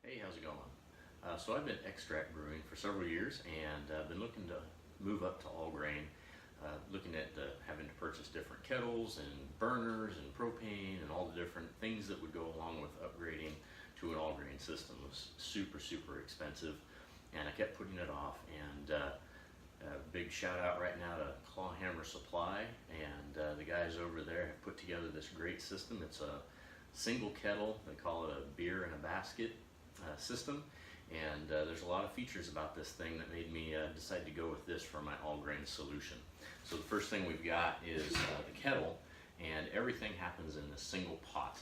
Hey, how's it going? So I've been extract brewing for several years, and been looking to move up to all grain, looking at having to purchase different kettles and burners and propane and all the different things that would go along with upgrading to an all grain system. It was super expensive, and I kept putting it off. And big shout out right now to Clawhammer Supply, and the guys over there have put together this great system. It's a single kettle, they call it a beer in a basket system, and there's a lot of features about this thing that made me decide to go with this for my all grain solution. So the first thing we've got is the kettle, and everything happens in this single pot.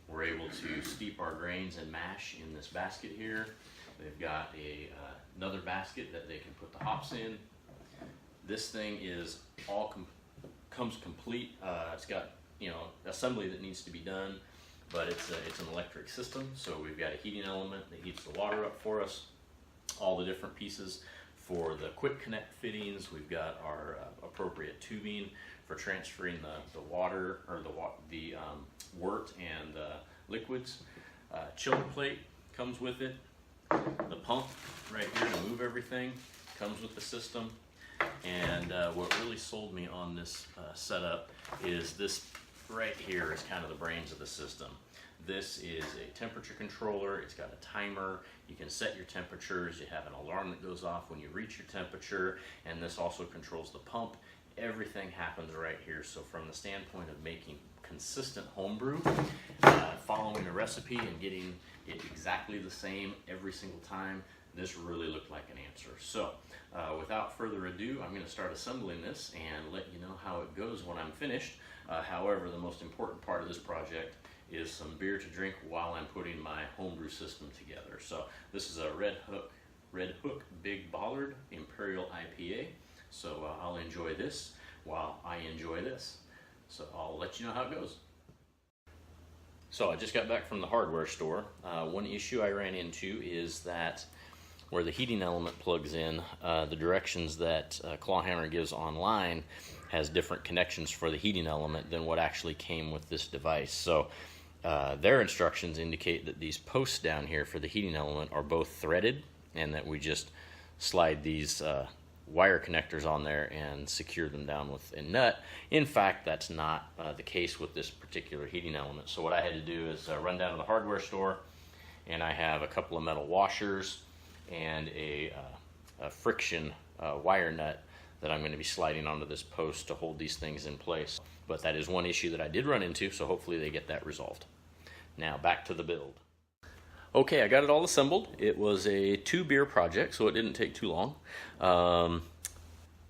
We're able to steep our grains and mash in this basket here. They've got another basket that they can put the hops in. This thing is comes complete. It's got assembly that needs to be done, but it's an electric system. So we've got a heating element that heats the water up for us. All the different pieces for the quick connect fittings. We've got our appropriate tubing for transferring the water or the wort and liquids. Chiller plate comes with it. The pump right here to move everything comes with the system. And what really sold me on this setup is this right here is kind of the brains of the system. This is a temperature controller. It's got a timer. You can set your temperatures. You have an alarm that goes off when you reach your temperature, and this also controls the pump. Everything happens right here. So from the standpoint of making consistent homebrew, following a recipe and getting it exactly the same every single time, this really looked like an answer. So without further ado, I'm going to start assembling this and let you know how it goes when I'm finished. However, the most important part of this project is some beer to drink while I'm putting my homebrew system together. So this is a Red Hook Big Bollard Imperial IPA. So I'll enjoy this while I enjoy this. So I'll let you know how it goes. So I just got back from the hardware store. One issue I ran into is that where the heating element plugs in, the directions that Clawhammer gives online has different connections for the heating element than what actually came with this device. So their instructions indicate that these posts down here for the heating element are both threaded, and that we just slide these wire connectors on there and secure them down with a nut. In fact, that's not the case with this particular heating element. So what I had to do is run down to the hardware store, and I have a couple of metal washers and a friction wire nut that I'm going to be sliding onto this post to hold these things in place. But that is one issue that I did run into, so hopefully they get that resolved. Now back to the build. Okay, I got it all assembled. It was a 2-beer project, so it didn't take too long.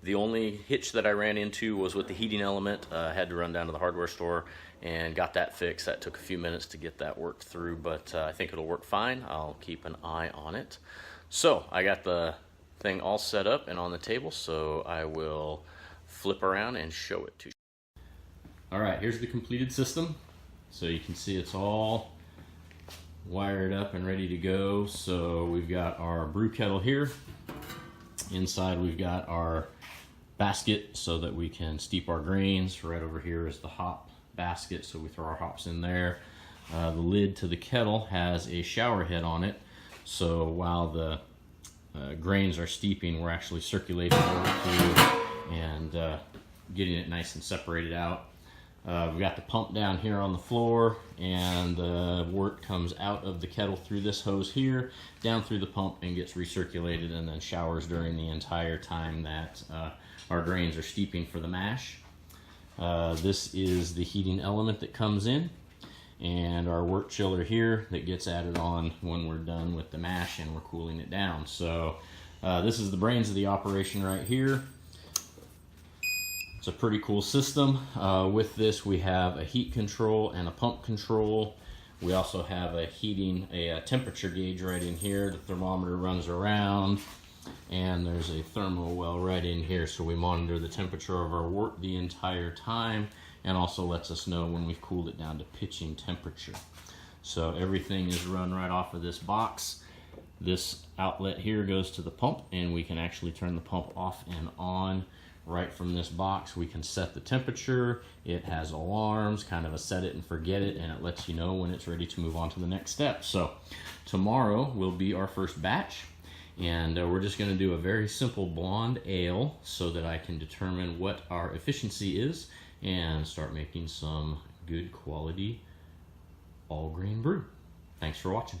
The only hitch that I ran into was with the heating element. I had to run down to the hardware store and got that fixed. That took a few minutes to get that worked through, but I think it'll work fine. I'll keep an eye on it. So I got the thing all set up and on the table, so I will flip around and show it to you. All right, here's the completed system. So you can see it's all wired up and ready to go. So we've got our brew kettle here. Inside we've got our basket so that we can steep our grains. Right over here is the hop basket, so we throw our hops in there. The lid to the kettle has a shower head on it, so while the grains are steeping, we're actually circulating over to and getting it nice and separated out. We've got the pump down here on the floor, and the wort comes out of the kettle through this hose here, down through the pump, and gets recirculated and then showers during the entire time that our grains are steeping for the mash. This is the heating element that comes in, and our wort chiller here that gets added on when we're done with the mash and we're cooling it down. So this is the brains of the operation right here. It's a pretty cool system. With this we have a heat control and a pump control. We also have a temperature gauge right in here. The thermometer runs around, and there's a thermo well right in here, so we monitor the temperature of our wort the entire time, and also lets us know when we've cooled it down to pitching temperature. So everything is run right off of this box. This outlet here goes to the pump, and we can actually turn the pump off and on right from this box. We can set the temperature. It has alarms, kind of a set it and forget it, and it lets you know when it's ready to move on to the next step. So tomorrow will be our first batch, and we're just going to do a very simple blonde ale so that I can determine what our efficiency is and start making some good quality all grain brew. Thanks for watching.